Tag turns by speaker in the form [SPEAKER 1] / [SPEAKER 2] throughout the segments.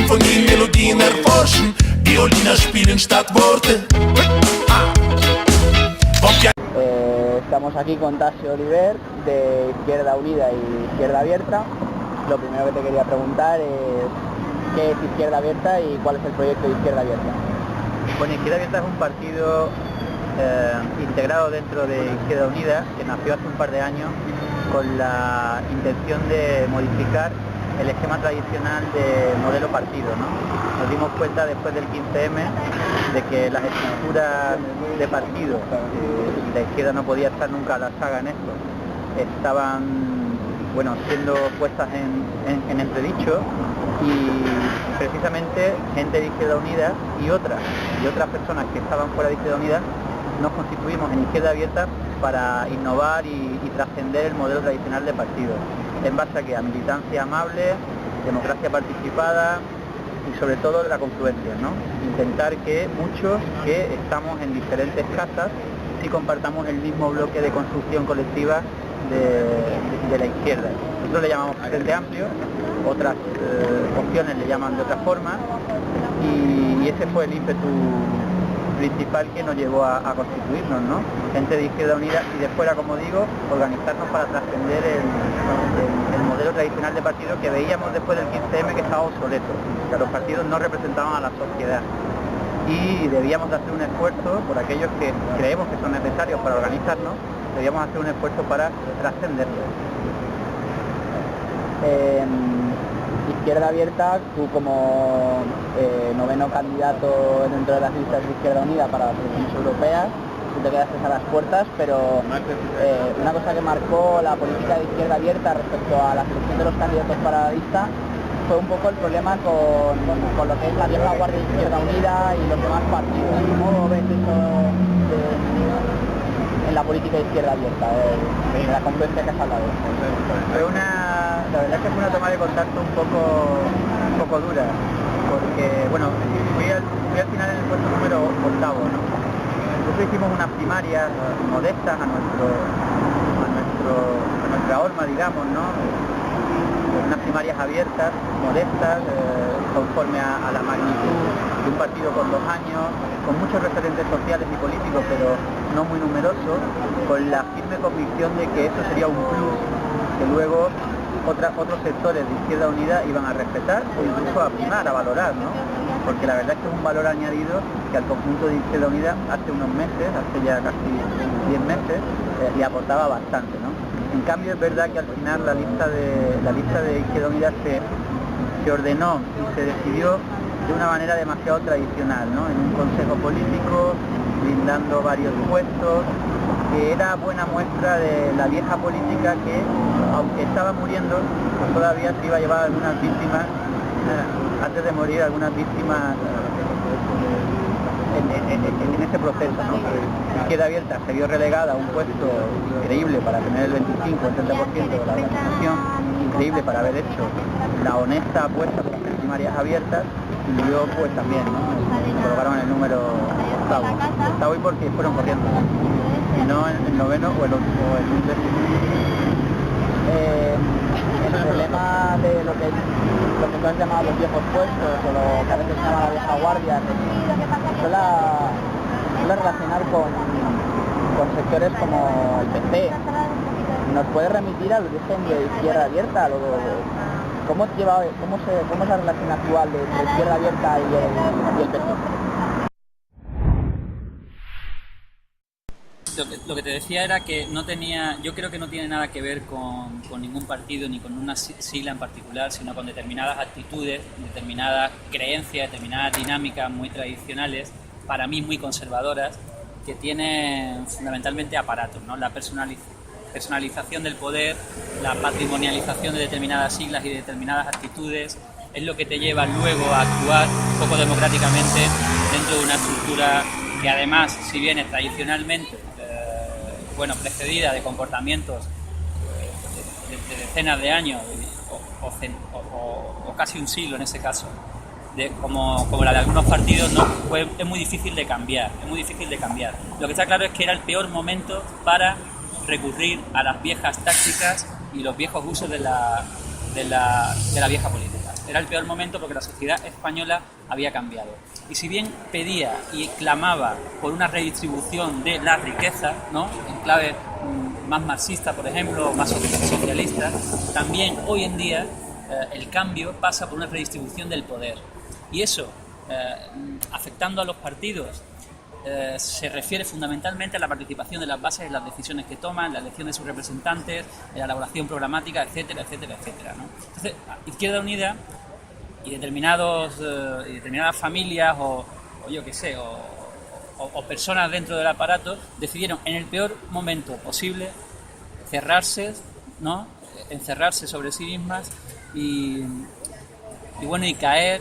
[SPEAKER 1] von den Melodien erforschen. Violine spielen statt Worte.
[SPEAKER 2] Estamos aquí con Tasio Oliver de Izquierda Unida y Izquierda Abierta. Lo primero que te quería preguntar es ¿qué es Izquierda Abierta y cuál es el proyecto de Izquierda Abierta?
[SPEAKER 3] Bueno, Izquierda Abierta es un partido integrado dentro de Izquierda Unida que nació hace un par de años con la intención de modificar el esquema tradicional de modelo partido, ¿no? Nos dimos cuenta después del 15M de que las estructuras de partido, y la izquierda no podía estar nunca a la saga en esto, estaban siendo puestas en entredicho, y precisamente gente de Izquierda Unida y otras personas que estaban fuera de Izquierda Unida nos constituimos en Izquierda Abierta para innovar y trascender el modelo tradicional de partido, en base a que a militancia amable, democracia participada y sobre todo la confluencia, ¿no? Intentar que muchos que estamos en diferentes casas sí compartamos el mismo bloque de construcción colectiva de la izquierda. Nosotros le llamamos Frente Amplio, otras opciones le llaman de otra forma, y ese fue el ímpetu principal que nos llevó a constituirnos, ¿no? Gente de Izquierda Unida y de fuera, como digo, organizarnos para trascender el modelo tradicional de partido que veíamos después del 15M que estaba obsoleto, que los partidos no representaban a la sociedad, y debíamos de hacer un esfuerzo por aquellos que creemos que son necesarios para organizarnos, debíamos hacer un esfuerzo para trascenderlo.
[SPEAKER 2] Izquierda Abierta, tú como noveno candidato dentro de las listas de Izquierda Unida para las elecciones europeas, tú te quedaste a las puertas, pero una cosa que marcó la política de Izquierda Abierta respecto a la selección de los candidatos para la lista fue un poco el problema con lo que es la vieja guardia de Izquierda Unida y los demás partidos. ¿Cómo ves eso en la política de Izquierda Abierta, en la confluencia que has hablado?
[SPEAKER 3] La verdad es que fue una toma de contacto un poco dura, porque fui al final en el puesto número 8, ¿no? Nosotros hicimos unas primarias modestas a nuestra horma, digamos, ¿no? Unas primarias abiertas, modestas, conforme a la magnitud de un partido con 2 años, con muchos referentes sociales y políticos, pero no muy numerosos, con la firme convicción de que eso sería un plus que luego otros sectores de Izquierda Unida iban a respetar o incluso a primar, a valorar, ¿no? Porque la verdad es que es un valor añadido que al conjunto de Izquierda Unida hace unos meses, hace ya casi 10 meses, le aportaba bastante, ¿no? En cambio es verdad que al final la lista de Izquierda Unida se ordenó y se decidió de una manera demasiado tradicional, ¿no? En un consejo político, brindando varios puestos, que era buena muestra de la vieja política que, aunque estaba muriendo, pues todavía se iba a llevar algunas víctimas, antes de morir, algunas víctimas en ese proceso, ¿no? Izquierda Abierta se vio relegada a un puesto increíble para tener el 25 o el 30% de la organización, increíble para haber hecho la honesta apuesta por las primarias abiertas, y yo pues también, ¿no? Me colocaron en el número 8 y porque fueron corriendo, y no en el noveno o el 11.
[SPEAKER 2] El problema de lo que tú has llamado los viejos puestos, o lo que a veces se llama la vieja guardia, que suele relacionar con sectores como el PC. ¿Nos puede remitir al origen de Izquierda Abierta? ¿Cómo es la relación actual de Izquierda Abierta y el PC?
[SPEAKER 4] Lo que te decía era que yo creo que no tiene nada que ver con ningún partido ni con una sigla en particular, sino con determinadas actitudes, determinadas creencias, determinadas dinámicas muy tradicionales, para mí muy conservadoras, que tienen fundamentalmente aparatos, ¿no? La personalización del poder, la patrimonialización de determinadas siglas y de determinadas actitudes, es lo que te lleva luego a actuar poco democráticamente dentro de una estructura que además, si bien es tradicionalmente precedida de comportamientos de decenas de años o casi un siglo en ese caso, como la de algunos partidos, ¿no? Pues es muy difícil de cambiar, Lo que está claro es que era el peor momento para recurrir a las viejas tácticas y los viejos usos de la vieja política. era el peor momento porque la sociedad española había cambiado. Y si bien pedía y clamaba por una redistribución de la riqueza, ¿no?, en clave más marxista, por ejemplo, más socialista, también hoy en día el cambio pasa por una redistribución del poder. Y eso, afectando a los partidos, se refiere fundamentalmente a la participación de las bases en las decisiones que toman, la elección de sus representantes, en la elaboración programática, etcétera, etcétera, etcétera, ¿no? Entonces, Izquierda Unida y determinadas familias o yo qué sé, o personas dentro del aparato decidieron en el peor momento posible cerrarse, ¿no?, encerrarse sobre sí mismas y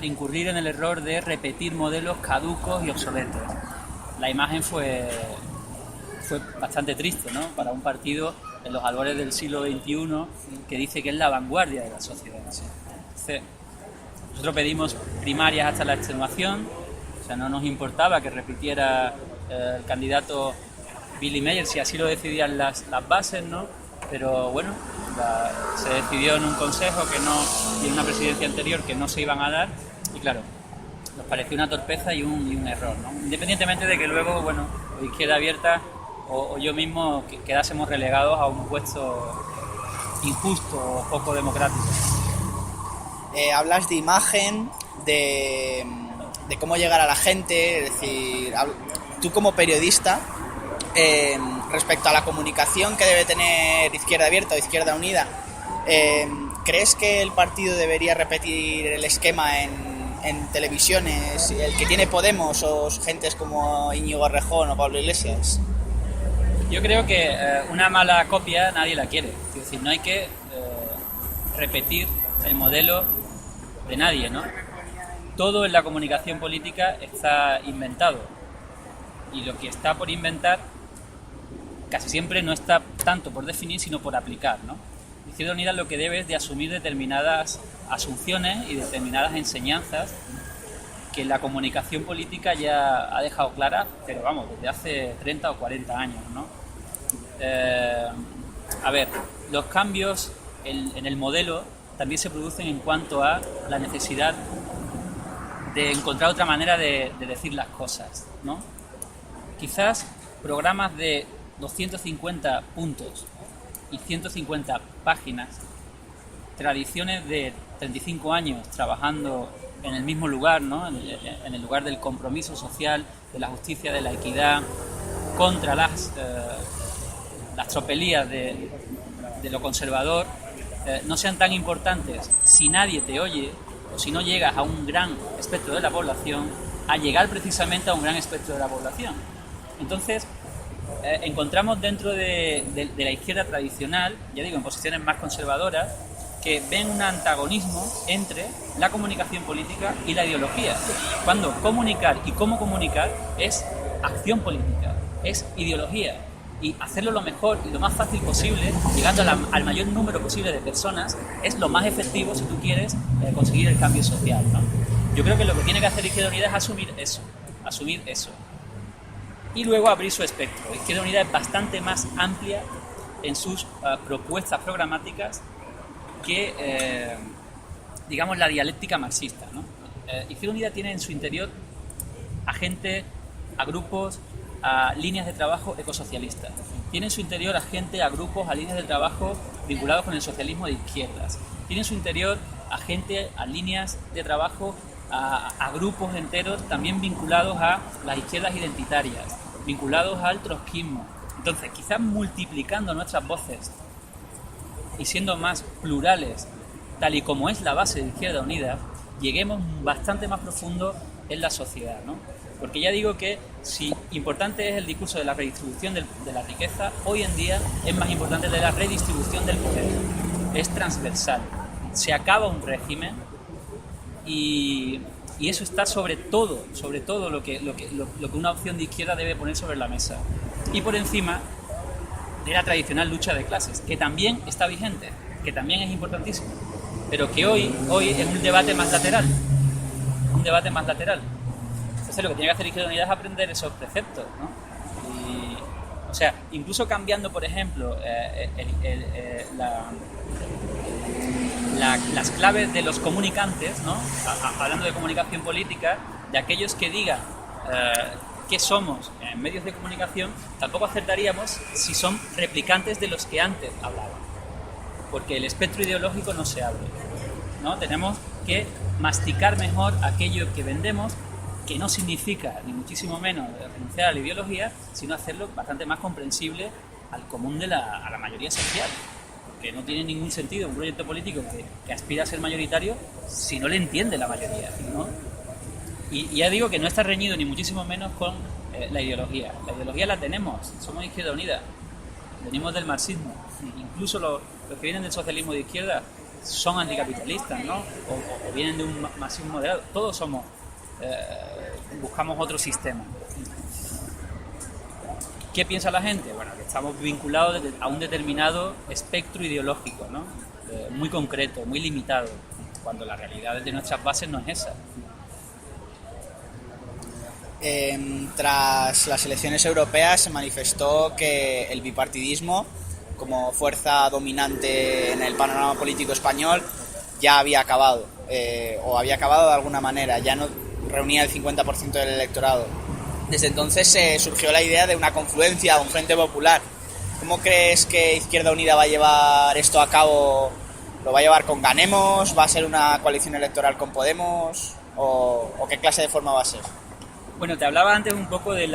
[SPEAKER 4] incurrir en el error de repetir modelos caducos y obsoletos. La imagen fue bastante triste, ¿no?, para un partido en los albores del siglo XXI que dice que es la vanguardia de la sociedad. Entonces, nosotros pedimos primarias hasta la extenuación, o sea, no nos importaba que repitiera el candidato Billy Meyer si así lo decidían las bases, ¿no? Pero bueno, se decidió en un consejo y en una presidencia anterior que no se iban a dar, y claro, nos pareció una torpeza y un error, ¿no? Independientemente de que luego, bueno, o Izquierda Abierta o yo mismo quedásemos relegados a un puesto injusto o poco democrático.
[SPEAKER 2] Hablas de imagen, de cómo llegar a la gente, es decir, tú como periodista, respecto a la comunicación que debe tener Izquierda Abierta o Izquierda Unida, ¿crees que el partido debería repetir el esquema en televisiones, el que tiene Podemos o gentes como Íñigo Errejón o Pablo Iglesias?
[SPEAKER 4] Yo creo que una mala copia nadie la quiere. Es decir, no hay que repetir el modelo de nadie, ¿no? Todo en la comunicación política está inventado. Y lo que está por inventar casi siempre no está tanto por definir, sino por aplicar, ¿no? Izquierda Unida lo que debe es de asumir determinadas asunciones y determinadas enseñanzas que la comunicación política ya ha dejado clara, pero vamos, desde hace 30 o 40 años, ¿no? A ver, los cambios en el modelo también se producen en cuanto a la necesidad de encontrar otra manera de decir las cosas, ¿no? Quizás programas de 250 puntos y 150 páginas, tradiciones de 35 años trabajando en el mismo lugar, ¿no?, en el lugar del compromiso social, de la justicia, de la equidad, contra las tropelías de lo conservador, no sean tan importantes si nadie te oye o si no llegas a un gran espectro de la población, a llegar precisamente a un gran espectro de la población. Entonces, encontramos dentro de la izquierda tradicional, ya digo, en posiciones más conservadoras, que ven un antagonismo entre la comunicación política y la ideología, cuando comunicar y cómo comunicar es acción política, es ideología, y hacerlo lo mejor y lo más fácil posible, llegando al mayor número posible de personas, es lo más efectivo si tú quieres conseguir el cambio social, ¿no? Yo creo que lo que tiene que hacer Izquierda Unida es asumir eso, y luego abrir su espectro. Izquierda Unida es bastante más amplia en sus propuestas programáticas que, digamos, la dialéctica marxista, ¿no? Izquierda Unida tiene en su interior a gente, a grupos, a líneas de trabajo ecosocialistas. Tiene en su interior a gente, a grupos, a líneas de trabajo vinculados con el socialismo de izquierdas. Tiene en su interior a gente, a líneas de trabajo, a grupos enteros también vinculados a las izquierdas identitarias, vinculados al trotskismo. Entonces, quizás multiplicando nuestras voces y siendo más plurales, tal y como es la base de Izquierda Unida, lleguemos bastante más profundo en la sociedad, ¿no? Porque ya digo que si importante es el discurso de la redistribución de la riqueza, hoy en día es más importante el de la redistribución del poder. Es transversal. Se acaba un régimen y eso está sobre todo lo que una opción de izquierda debe poner sobre la mesa. Y por encima de la tradicional lucha de clases, que también está vigente, que también es importantísimo, pero que hoy es un debate más lateral. Entonces lo que tiene que hacer Izquierda Unida es aprender esos preceptos, ¿no? Y, o sea, incluso cambiando, por ejemplo, las claves de los comunicantes, ¿no? Hablando de comunicación política, de aquellos que digan qué somos en medios de comunicación, tampoco acertaríamos si son replicantes de los que antes hablaban, porque el espectro ideológico no se abre, ¿no? Tenemos que masticar mejor aquello que vendemos, que no significa ni muchísimo menos renunciar a la ideología, sino hacerlo bastante más comprensible al común a la mayoría social, porque no tiene ningún sentido un proyecto político que aspira a ser mayoritario si no le entiende la mayoría, ¿no? Y ya digo que no está reñido ni muchísimo menos con la ideología. La ideología la tenemos, somos Izquierda Unida, venimos del marxismo, incluso los que vienen del socialismo de izquierda son anticapitalistas, ¿no? O vienen de un marxismo moderado, todos somos, buscamos otro sistema. ¿Qué piensa la gente? Bueno, que estamos vinculados a un determinado espectro ideológico, ¿no? Muy concreto, muy limitado, cuando la realidad de nuestras bases no es esa.
[SPEAKER 2] Tras las elecciones europeas se manifestó que el bipartidismo, como fuerza dominante en el panorama político español, ya había acabado, o había acabado de alguna manera, ya no reunía el 50% del electorado. Desde entonces surgió la idea de una confluencia, un frente popular. ¿Cómo crees que Izquierda Unida va a llevar esto a cabo? ¿Lo va a llevar con Ganemos? ¿Va a ser una coalición electoral con Podemos? ¿O qué clase de forma va a ser?
[SPEAKER 4] Bueno, te hablaba antes un poco del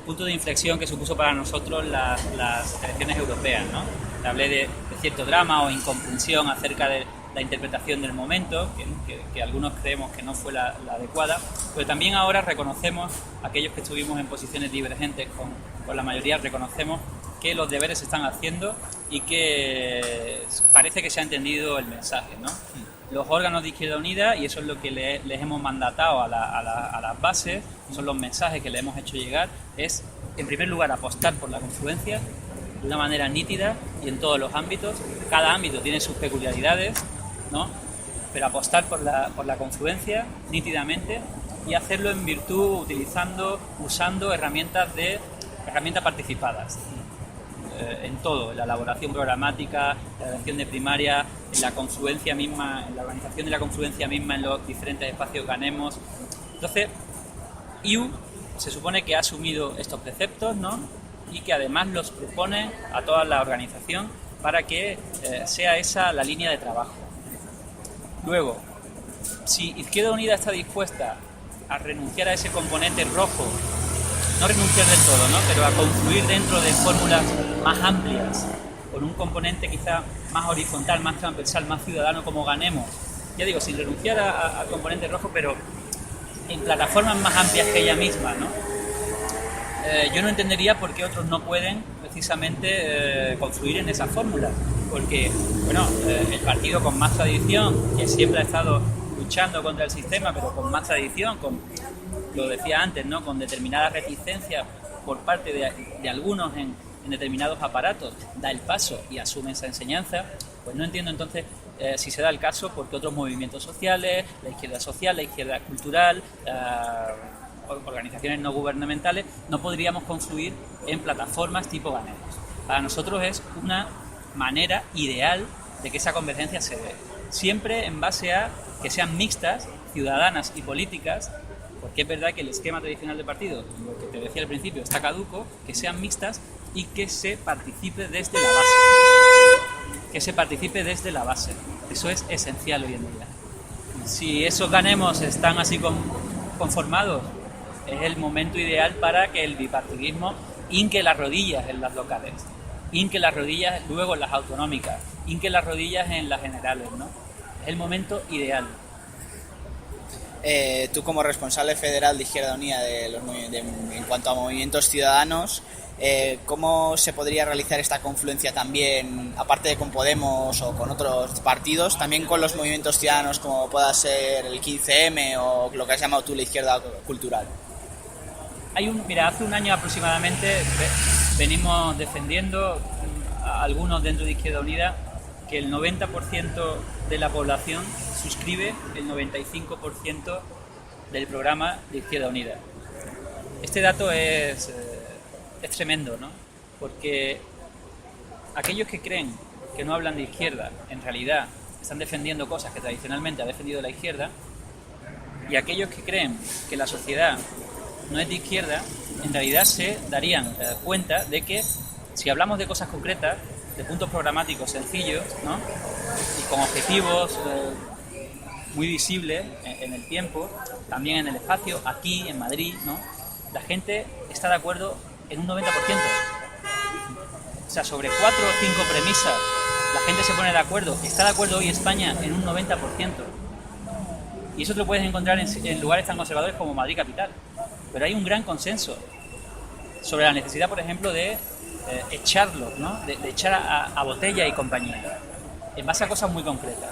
[SPEAKER 4] punto de inflexión que supuso para nosotros las elecciones europeas, ¿no? Te hablé de cierto drama o incomprensión acerca de la interpretación del momento, que algunos creemos que no fue la adecuada, pero también ahora reconocemos, aquellos que estuvimos en posiciones divergentes con la mayoría, reconocemos que los deberes se están haciendo y que parece que se ha entendido el mensaje, ¿no? Los órganos de Izquierda Unida, y eso es lo que les hemos mandatado a las bases, son los mensajes que le hemos hecho llegar, es, en primer lugar, apostar por la confluencia de una manera nítida y en todos los ámbitos. Cada ámbito tiene sus peculiaridades, ¿no? Pero apostar por la confluencia nítidamente y hacerlo en virtud, usando herramientas participadas. En todo, en la elaboración programática, la elección de primaria, en la confluencia misma, en la organización de la confluencia misma en los diferentes espacios Ganemos. Entonces, IU se supone que ha asumido estos preceptos, ¿no? Y que además los propone a toda la organización para que sea esa la línea de trabajo. Luego, si Izquierda Unida está dispuesta a renunciar a ese componente rojo, no renunciar del todo, ¿no? Pero a confluir dentro de fórmulas más amplias, con un componente quizá más horizontal, más transversal, más ciudadano como Ganemos, ya digo, sin renunciar al componente rojo, pero en plataformas más amplias que ella misma, ¿no? Yo no entendería por qué otros no pueden precisamente confluir en esa fórmula, porque, bueno, el partido con más tradición, que siempre ha estado luchando contra el sistema, pero con más tradición, lo decía antes, ¿no? Con determinadas reticencias por parte de algunos en determinados aparatos, da el paso y asume esa enseñanza, pues no entiendo entonces si se da el caso porque otros movimientos sociales, la izquierda social, la izquierda cultural, organizaciones no gubernamentales, no podríamos confluir en plataformas tipo Ganemos. Para nosotros es una manera ideal de que esa convergencia se dé, siempre en base a que sean mixtas, ciudadanas y políticas, porque es verdad que el esquema tradicional de partido, lo que te decía al principio, está caduco, que sean mixtas y que se participe desde la base. Que se participe desde la base. Eso es esencial hoy en día. Si esos Ganemos están así conformados, es el momento ideal para que el bipartidismo hinque las rodillas en las locales, hinque las rodillas luego en las autonómicas, hinque las rodillas en las generales, ¿no? Es el momento ideal.
[SPEAKER 2] Tú como responsable federal de Izquierda Unida en cuanto a movimientos ciudadanos, ¿cómo se podría realizar esta confluencia también, aparte de con Podemos o con otros partidos, también con los movimientos ciudadanos como pueda ser el 15M o lo que has llamado tú la izquierda cultural?
[SPEAKER 4] Hace un año aproximadamente venimos defendiendo algunos dentro de Izquierda Unida que el 90% de la población suscribe el 95% del programa de Izquierda Unida. Este dato es tremendo, ¿no? Porque aquellos que creen que no hablan de izquierda, en realidad están defendiendo cosas que tradicionalmente ha defendido la izquierda, y aquellos que creen que la sociedad no es de izquierda, en realidad se darían cuenta de que si hablamos de cosas concretas, de puntos programáticos sencillos, ¿no? Y con objetivos muy visibles en el tiempo, también en el espacio, aquí en Madrid, ¿no? La gente está de acuerdo en un 90%. O sea, sobre 4 o 5 premisas la gente se pone de acuerdo. Está de acuerdo hoy España en un 90%. Y eso te lo puedes encontrar en lugares tan conservadores como Madrid capital. Pero hay un gran consenso sobre la necesidad, por ejemplo, de echarlos, ¿no? De echar a Botella y compañía, en base a cosas muy concretas.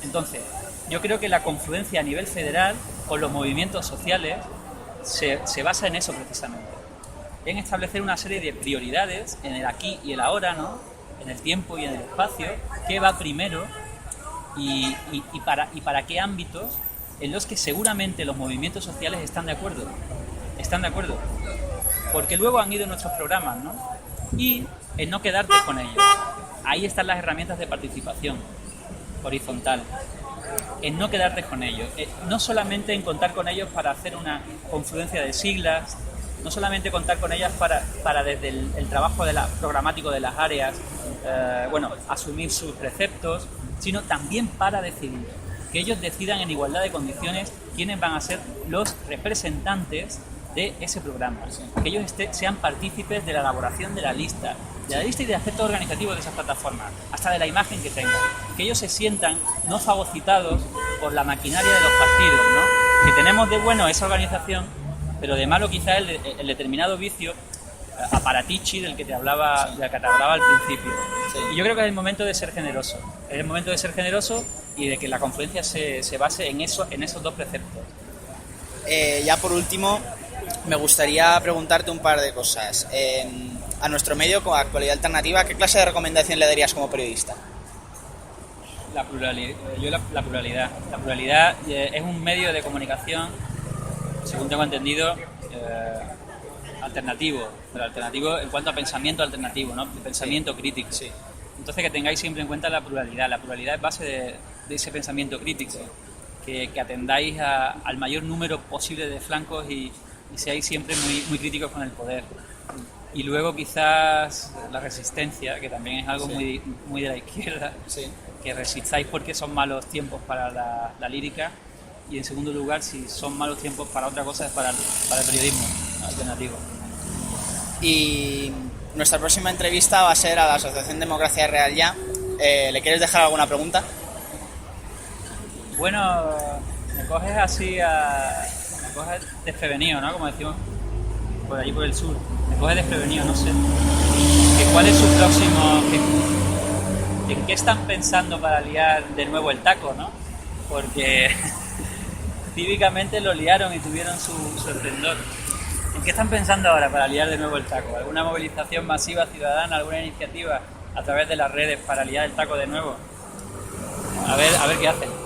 [SPEAKER 4] Entonces, yo creo que la confluencia a nivel federal con los movimientos sociales se basa en eso precisamente, en establecer una serie de prioridades en el aquí y el ahora, ¿no? En el tiempo y en el espacio, qué va primero y para qué ámbitos en los que seguramente los movimientos sociales están de acuerdo. Porque luego han ido nuestros programas, ¿no? Y el no quedarte con ellos. Ahí están las herramientas de participación horizontal. En no quedarte con ellos. No solamente en contar con ellos para hacer una confluencia de siglas, no solamente contar con ellas para desde el trabajo programático de las áreas, asumir sus preceptos, sino también para decidir. Que ellos decidan en igualdad de condiciones quiénes van a ser los representantes de ese programa, que ellos sean partícipes de la elaboración de la lista y de aspectos organizativos de esas plataformas, hasta de la imagen que tengan, que ellos se sientan no fagocitados por la maquinaria de los partidos, ¿no? Que tenemos de bueno esa organización, pero de malo quizá el determinado vicio aparatichi del que te hablaba al principio. Sí. Y yo creo que es el momento de ser generoso, y de que la confluencia se base en esos dos preceptos.
[SPEAKER 5] Ya por último, me gustaría preguntarte un par de cosas. A nuestro medio, como Actualidad Alternativa, ¿qué clase de recomendación le darías como periodista?
[SPEAKER 4] La pluralidad. La pluralidad es un medio de comunicación, según tengo entendido, alternativo, pero alternativo en cuanto a pensamiento alternativo, ¿no? Pensamiento crítico. Sí. Entonces que tengáis siempre en cuenta la pluralidad. La pluralidad es base de ese pensamiento crítico, que atendáis al mayor número posible de flancos y seáis siempre muy, muy críticos con el poder. Y luego quizás la resistencia, que también es algo muy, muy de la izquierda, que resistáis porque son malos tiempos para la lírica, y en segundo lugar, si son malos tiempos para otra cosa, es para el periodismo alternativo.
[SPEAKER 5] Y nuestra próxima entrevista va a ser a la Asociación Democracia Real Ya. ¿Le quieres dejar alguna pregunta?
[SPEAKER 4] Bueno, me coges así me coges desprevenido, ¿no? Como decimos por allí por el sur. Me coges desprevenido, no sé. ¿Cuál es su próximo? ¿En qué están pensando para liar de nuevo el taco, no? Porque cívicamente lo liaron y tuvieron su esplendor. ¿En qué están pensando ahora para liar de nuevo el taco? ¿Alguna movilización masiva ciudadana, alguna iniciativa a través de las redes para liar el taco de nuevo? A ver qué hacen.